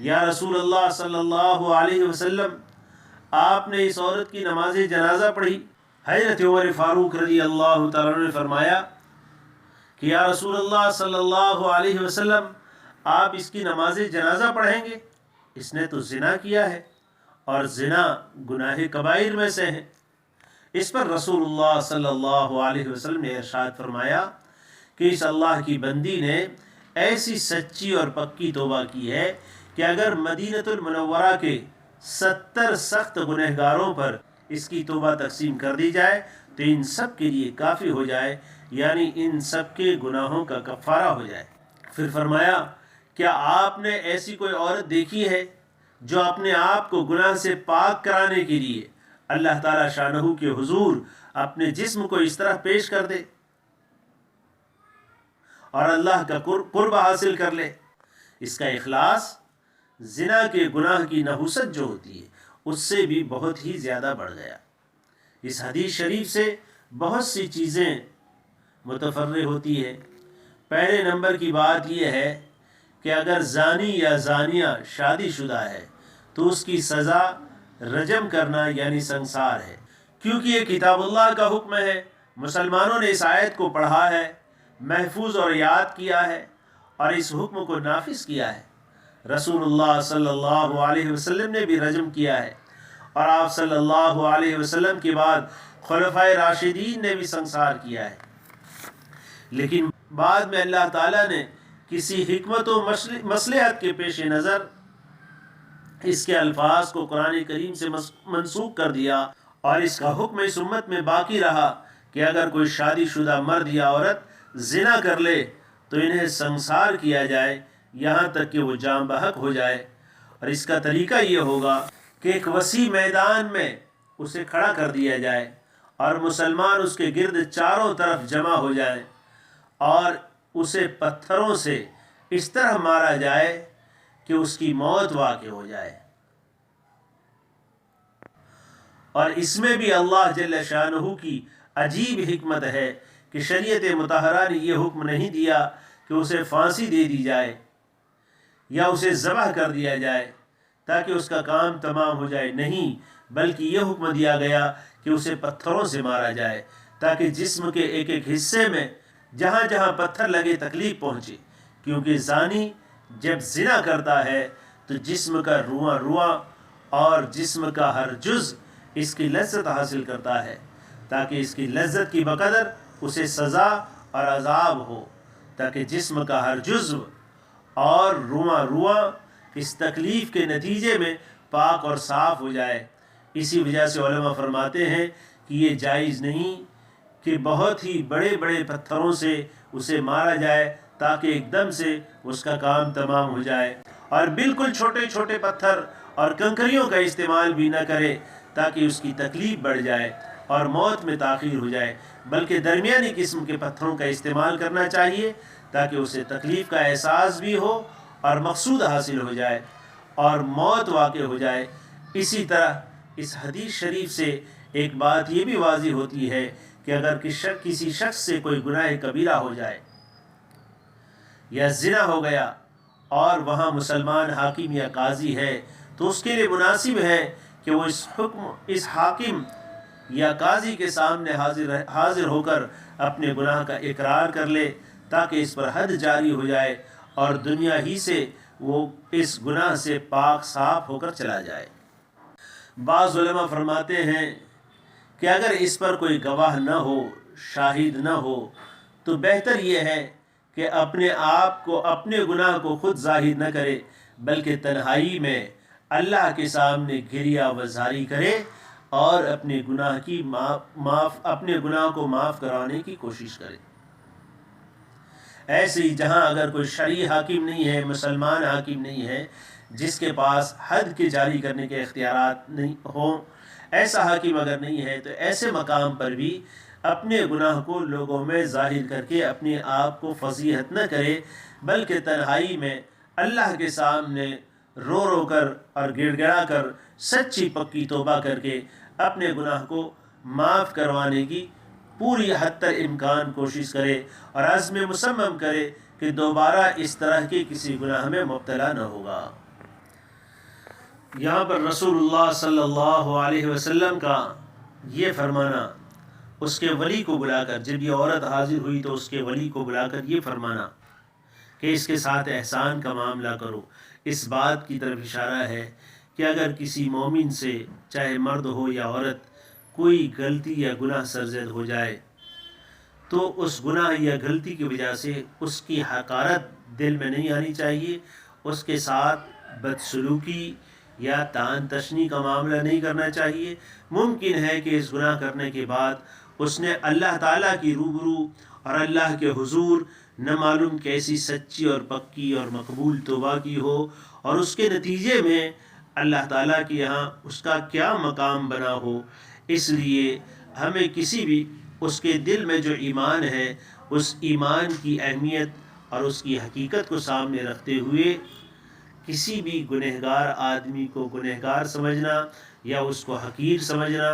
یا رسول اللہ صلی اللہ علیہ وسلم آپ نے اس عورت کی نماز جنازہ پڑھی؟ حضرت عمر فاروق رضی اللہ تعالیٰ عنہ نے فرمایا کہ یا رسول اللہ صلی اللہ علیہ وسلم آپ اس کی نماز جنازہ پڑھیں گے؟ اس نے تو زنا کیا ہے اور زنا گناہ کبائر میں سے ہے۔ اس پر رسول اللہ صلی اللہ علیہ وسلم نے ارشاد فرمایا کہ اس اللہ کی بندی نے ایسی سچی اور پکی توبہ کی ہے کہ اگر مدینہ المنورہ کے 70 سخت گنہگاروں پر اس کی توبہ تقسیم کر دی جائے تو ان سب کے لیے کافی ہو جائے، یعنی ان سب کے گناہوں کا کفارہ ہو جائے۔ پھر فرمایا کیا آپ نے ایسی کوئی عورت دیکھی ہے جو اپنے آپ کو گناہ سے پاک کرانے کے لیے اللہ تعالیٰ شانہ کے حضور اپنے جسم کو اس طرح پیش کر دے اور اللہ کا قرب حاصل کر لے؟ اس کا اخلاص زنا کے گناہ کی نحوست جو ہوتی ہے اس سے بھی بہت ہی زیادہ بڑھ گیا۔ اس حدیث شریف سے بہت سی چیزیں متفرع ہوتی ہے۔ پہلے نمبر کی بات یہ ہے کہ اگر زانی یا زانیہ شادی شدہ ہے تو اس کی سزا رجم کرنا یعنی سنسار ہے، کیونکہ یہ کتاب اللہ کا حکم ہے۔ مسلمانوں نے اس آیت کو پڑھا ہے، محفوظ اور یاد کیا ہے اور اس حکم کو نافذ کیا ہے۔ رسول اللہ صلی اللہ علیہ وسلم نے بھی رجم کیا ہے اور آپ صلی اللہ علیہ وسلم کے بعد خلفائے راشدین نے بھی سنسار کیا ہے۔ لیکن بعد میں اللہ تعالیٰ نے کسی حکمت و مصلحت کے پیش نظر اس کے الفاظ کو قرآن کریم سے منسوخ کر دیا اور اس کا حکم اس امت میں باقی رہا کہ اگر کوئی شادی شدہ مرد یا عورت زنا کر لے تو انہیں سنسار کیا جائے یہاں تک کہ وہ جاں بحق ہو جائے۔ اور اس کا طریقہ یہ ہوگا کہ ایک وسیع میدان میں اسے کھڑا کر دیا جائے اور مسلمان اس کے گرد چاروں طرف جمع ہو جائیں اور اسے پتھروں سے اس طرح مارا جائے کہ اس کی موت واقع ہو جائے۔ اور اس میں بھی اللہ جل شانہ کی عجیب حکمت ہے کہ شریعت مطہرہ نے یہ حکم نہیں دیا کہ اسے پھانسی دے دی جائے یا اسے ذبح کر دیا جائے تاکہ اس کا کام تمام ہو جائے، نہیں، بلکہ یہ حکم دیا گیا کہ اسے پتھروں سے مارا جائے تاکہ جسم کے ایک ایک حصے میں جہاں جہاں پتھر لگے تکلیف پہنچے، کیونکہ زانی جب زنا کرتا ہے تو جسم کا رواں رواں اور جسم کا ہر جز اس کی لذت حاصل کرتا ہے تاکہ اس کی لذت کی بقدر اسے سزا اور عذاب ہو، تاکہ جسم کا ہر جزو اور رواں رواں اس تکلیف کے نتیجے میں پاک اور صاف ہو جائے۔ اسی وجہ سے علماء فرماتے ہیں کہ یہ جائز نہیں کہ بہت ہی بڑے بڑے پتھروں سے اسے مارا جائے تاکہ ایک دم سے اس کا کام تمام ہو جائے، اور بالکل چھوٹے چھوٹے پتھر اور کنکریوں کا استعمال بھی نہ کرے تاکہ اس کی تکلیف بڑھ جائے اور موت میں تاخیر ہو جائے، بلکہ درمیانی قسم کے پتھروں کا استعمال کرنا چاہیے تاکہ اسے تکلیف کا احساس بھی ہو اور مقصود حاصل ہو جائے اور موت واقع ہو جائے۔ اسی طرح اس حدیث شریف سے ایک بات یہ بھی واضح ہوتی ہے کہ اگر کسی شخص سے کوئی گناہ کبیرہ ہو جائے یا زنا ہو گیا اور وہاں مسلمان حاکم یا قاضی ہے تو اس کے لیے مناسب ہے کہ وہ اس حاکم یا قاضی کے سامنے حاضر ہو کر اپنے گناہ کا اقرار کر لے تاکہ اس پر حد جاری ہو جائے اور دنیا ہی سے وہ اس گناہ سے پاک صاف ہو کر چلا جائے۔ بعض علماء فرماتے ہیں کہ اگر اس پر کوئی گواہ نہ ہو، شاہد نہ ہو، تو بہتر یہ ہے کہ اپنے آپ کو، اپنے گناہ کو خود ظاہر نہ کرے بلکہ تنہائی میں اللہ کے سامنے گریہ وزاری کرے اور اپنے گناہ کو معاف کرانے کی کوشش کرے۔ ایسے ہی جہاں اگر کوئی شرعی حاکم نہیں ہے، مسلمان حاکم نہیں ہے جس کے پاس حد کے جاری کرنے کے اختیارات نہیں ہوں، ایسا حاکم اگر نہیں ہے تو ایسے مقام پر بھی اپنے گناہ کو لوگوں میں ظاہر کر کے اپنے آپ کو فضیحت نہ کرے بلکہ تنہائی میں اللہ کے سامنے رو رو کر اور گڑ گڑا کر سچی پکی توبہ کر کے اپنے گناہ کو معاف کروانے کی پوری حد تک امکان کوشش کرے اور عزم مصمم کرے کہ دوبارہ اس طرح کے کسی گناہ میں مبتلا نہ ہوگا۔ یہاں پر رسول اللہ صلی اللہ علیہ وسلم کا یہ فرمانا، اس کے ولی کو بلا کر، جب یہ عورت حاضر ہوئی تو اس کے ولی کو بلا کر یہ فرمانا کہ اس کے ساتھ احسان کا معاملہ کرو، اس بات کی طرف اشارہ ہے کہ اگر کسی مومن سے چاہے مرد ہو یا عورت کوئی غلطی یا گناہ سرزد ہو جائے تو اس گناہ یا غلطی کی وجہ سے اس کی حقارت دل میں نہیں آنی چاہیے، اس کے ساتھ بدسلوکی یا تان تشنی کا معاملہ نہیں کرنا چاہیے۔ ممکن ہے کہ اس گناہ کرنے کے بعد اس نے اللہ تعالیٰ کی روبرو اور اللہ کے حضور نہ معلوم کیسی سچی اور پکی اور مقبول توبہ کی ہو، اور اس کے نتیجے میں اللہ تعالیٰ کے یہاں اس کا کیا مقام بنا ہو۔ اس لیے ہمیں کسی بھی اس کے دل میں جو ایمان ہے اس ایمان کی اہمیت اور اس کی حقیقت کو سامنے رکھتے ہوئے کسی بھی گنہگار آدمی کو گنہگار سمجھنا یا اس کو حقیر سمجھنا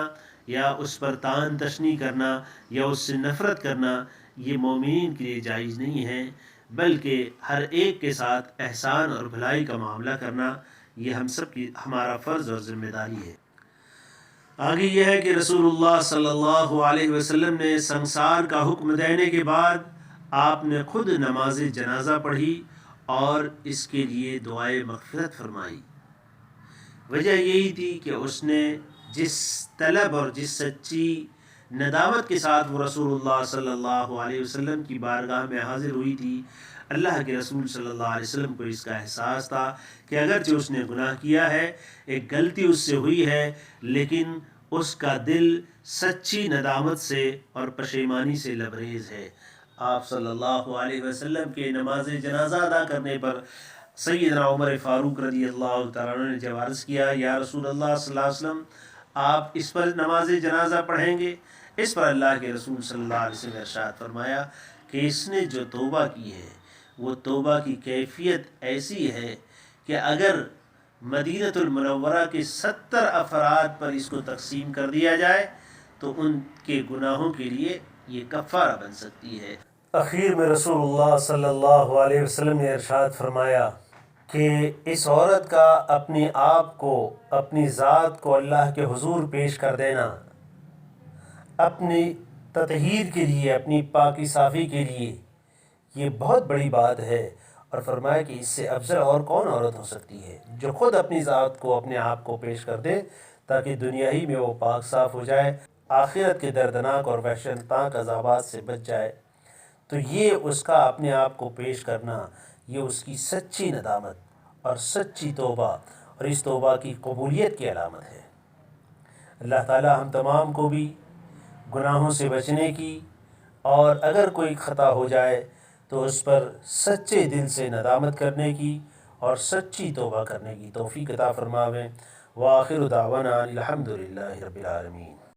یا اس پر تان تشنی کرنا یا اس سے نفرت کرنا یہ مومنین کے لیے جائز نہیں ہے، بلکہ ہر ایک کے ساتھ احسان اور بھلائی کا معاملہ کرنا یہ ہم سب کی ہمارا فرض اور ذمہ داری ہے۔ آگے یہ ہے کہ رسول اللہ صلی اللہ علیہ وسلم نے سنسار کا حکم دینے کے بعد آپ نے خود نماز جنازہ پڑھی اور اس کے لیے دعائے مغفرت فرمائی۔ وجہ یہی تھی کہ اس نے جس طلب اور جس سچی ندامت کے ساتھ وہ رسول اللہ صلی اللہ علیہ وسلم کی بارگاہ میں حاضر ہوئی تھی، اللہ کے رسول صلی اللہ علیہ وسلم کو اس کا احساس تھا کہ اگرچہ اس نے گناہ کیا ہے، ایک غلطی اس سے ہوئی ہے، لیکن اس کا دل سچی ندامت سے اور پشیمانی سے لبریز ہے۔ آپ صلی اللہ علیہ وسلم کے نماز جنازہ ادا کرنے پر سیدنا عمر فاروق رضی اللہ تعالیٰ عنہ نے جب عرض کیا یا رسول اللہ صلی اللہ علیہ وسلم آپ اس پر نماز جنازہ پڑھیں گے؟ اس پر اللہ کے رسول صلی اللہ علیہ وسلم نے ارشاد فرمایا کہ اس نے جو توبہ کی ہے وہ توبہ کی کیفیت ایسی ہے کہ اگر مدینہ المنورہ کے 70 افراد پر اس کو تقسیم کر دیا جائے تو ان کے گناہوں کے لیے یہ کفارہ بن سکتی ہے۔ اخیر میں رسول اللہ صلی اللہ علیہ وسلم نے ارشاد فرمایا کہ اس عورت کا اپنے آپ کو، اپنی ذات کو اللہ کے حضور پیش کر دینا اپنی تطہیر کے لیے، اپنی پاکی صافی کے لیے، یہ بہت بڑی بات ہے، اور فرمایا کہ اس سے افضل اور کون عورت ہو سکتی ہے جو خود اپنی ذات کو، اپنے آپ کو پیش کر دے تاکہ دنیا ہی میں وہ پاک صاف ہو جائے، آخرت کے دردناک اور وحشتناک عذابات سے بچ جائے۔ تو یہ اس کا اپنے آپ کو پیش کرنا، یہ اس کی سچی ندامت اور سچی توبہ اور اس توبہ کی قبولیت کی علامت ہے۔ اللہ تعالی ہم تمام کو بھی گناہوں سے بچنے کی اور اگر کوئی خطا ہو جائے تو اس پر سچے دل سے ندامت کرنے کی اور سچی توبہ کرنے کی توفیق عطا فرماویں۔ وآخر دعوانا الحمدللہ رب العالمین۔